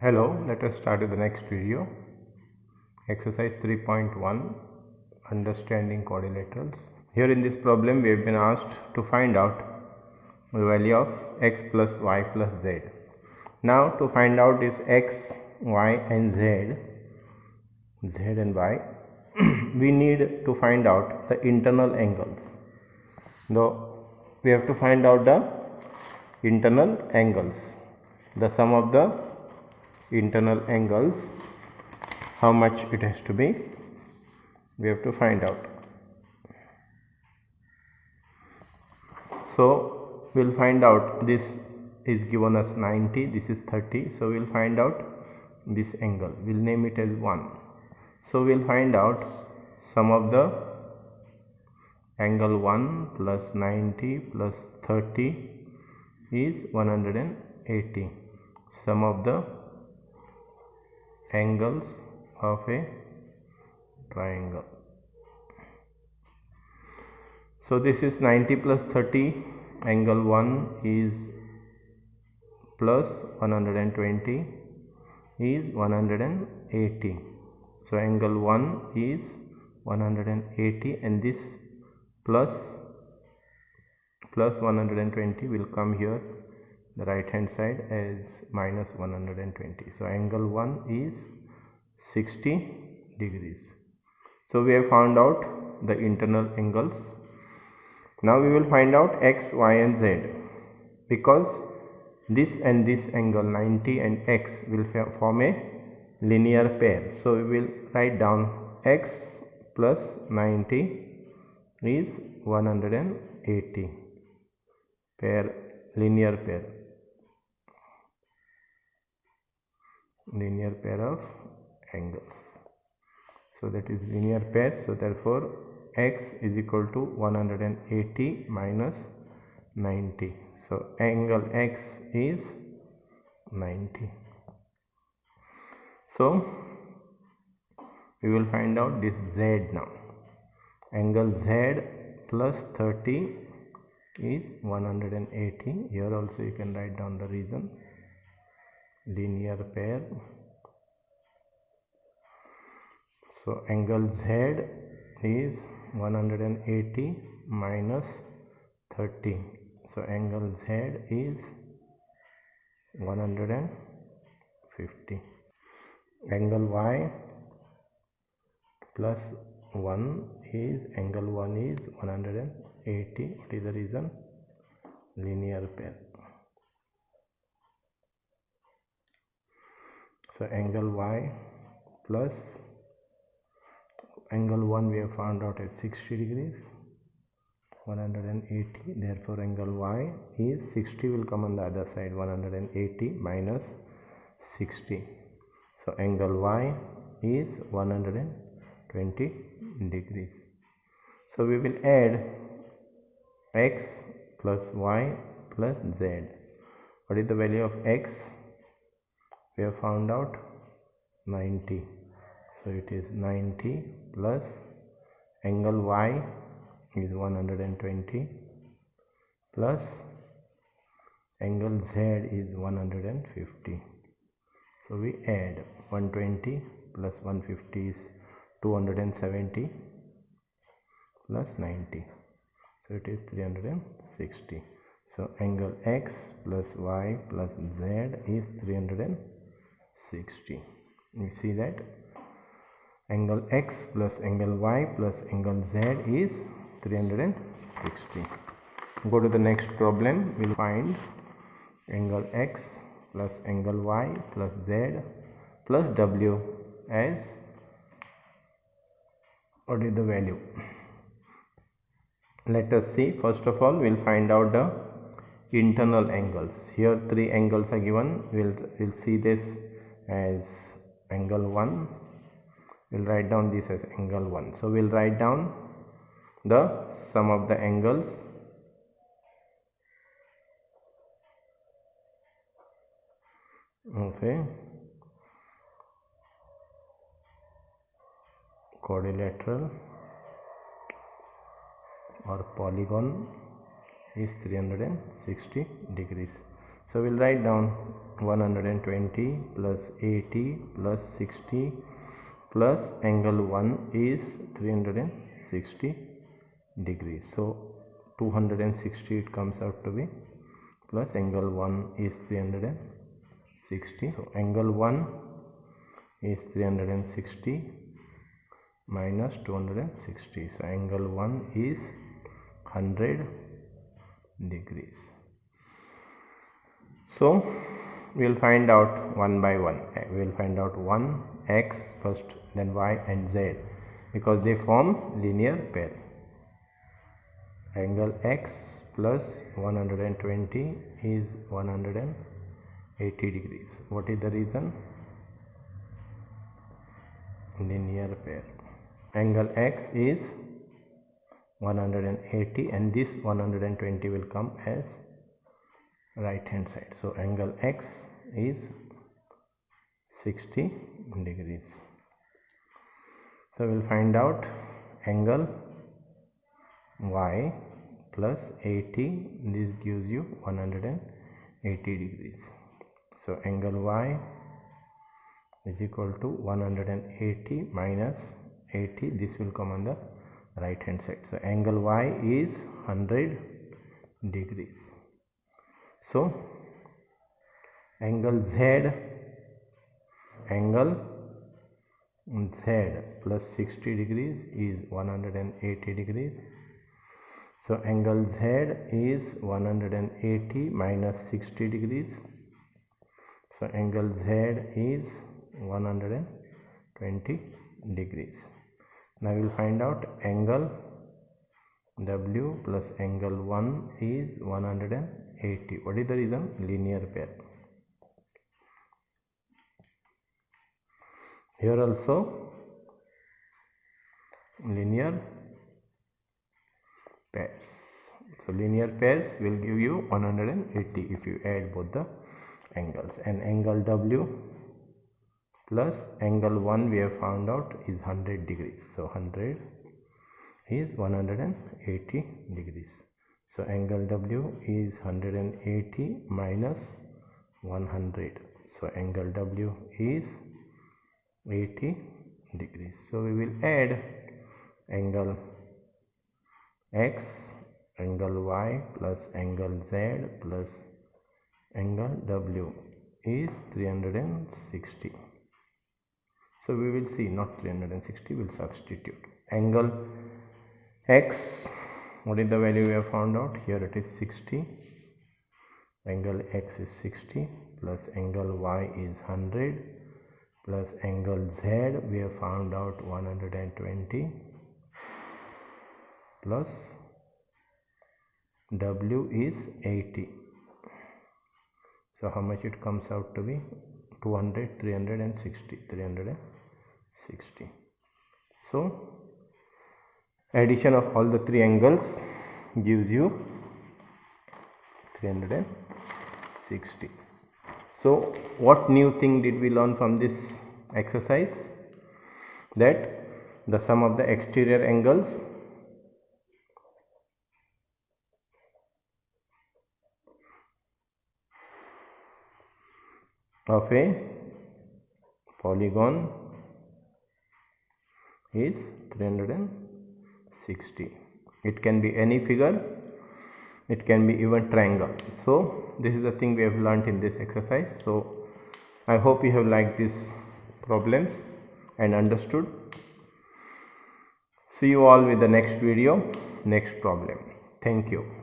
Hello, let us start with the next video. Exercise 3.1, Understanding Quadrilaterals. Here in this problem we have been asked to find out the value of x plus y plus z. Now to find out this x, y and z and y, we need to find out the internal angles. Now we have to find out the internal angles, the sum of the internal angles, how much it has to be, we have to find out. So we'll find out, this is given as 90, this is 30, so we'll find out this angle, we'll name it as 1. So we'll find out sum of the angle 1 plus 90 plus 30 is 180. Sum of the angles of a triangle. So this is 90 plus 30, angle 1 is plus 120 is 180. So angle 1 is 180 and this plus 120 will come here the right hand side as minus 120. So angle 1 is 60 degrees. So we have found out the internal angles. Now we will find out x, y and z, because this and this angle 90 and x will form a linear pair. So we will write down x plus 90 is 180, pair, linear pair of angles. So that is linear pair. So therefore x is equal to 180 minus 90. So angle x is 90. So we will find out this z now. Angle z plus 30 is 180. Here also you can write down the reason. Linear pair. So angle z is 180 minus 30. So angle z is 150. Angle y plus 1 is, angle 1 is 180. What is the reason? Linear pair. So angle y plus angle 1 we have found out as 60 degrees, 180. Therefore angle y is 60, will come on the other side, 180 minus 60. So angle y is 120 degrees. So we will add x plus y plus z. What is the value of x? We have found out 90. So it is 90 plus angle y is 120 plus angle z is 150. So we add 120 plus 150 is 270 plus 90. So it is 360. So angle x plus y plus z is 360. You see that angle x plus angle y plus angle z is 360. Go to the next problem. We will find angle x plus angle y plus z plus w as, what is the value? Let us see. First of all, we will find out the internal angles. Here three angles are given. We'll see this as angle 1. We'll write down this as angle 1. So we'll write down the sum of the angles. Okay. Quadrilateral or polygon is 360 degrees. So we'll write down 120 plus 80 plus 60 plus angle 1 is 360 degrees. So 260 it comes out to be, plus angle 1 is 360. So angle 1 is 360 minus 260. So angle 1 is 100 degrees. So we will find out one by one. We will find out 1 x first, then y and z, because they form linear pair. Angle x plus 120 is 180 degrees. What is the reason? Linear pair. Angle x is 180 and this 120 will come as right hand side. So angle x is 60 degrees. So we will find out angle y plus 80, this gives you 180 degrees. So angle y is equal to 180 minus 80, this will come on the right hand side. So angle y is 100 degrees. So angle z plus 60 degrees is 180 degrees. So angle z is 180 minus 60 degrees. So angle z is 120 degrees. Now we will find out angle w plus angle 1 is 180. What is the reason? Linear pair. Here also linear pairs. So linear pairs will give you 180 if you add both the angles. And angle w plus angle 1 we have found out is 100 degrees. So 100 is 180 degrees. So angle w is 180 minus 100. So angle w is 80 degrees. So we will add angle x, angle y plus angle z plus angle w is 360. So we will see, not 360, we will substitute. Angle x, what is the value we have found out? Here it is 60. Angle x is 60 plus angle y is 100 plus angle z we have found out 120 plus w is 80. So how much it comes out to be? 200, 360. So addition of all the three angles gives you 360. So what new thing did we learn from this exercise? That the sum of the exterior angles of a polygon is 360. It can be any figure, it can be even triangle. So this is the thing we have learnt in this exercise. So I hope you have liked these problems and understood. See you all with the next video, next problem. Thank you.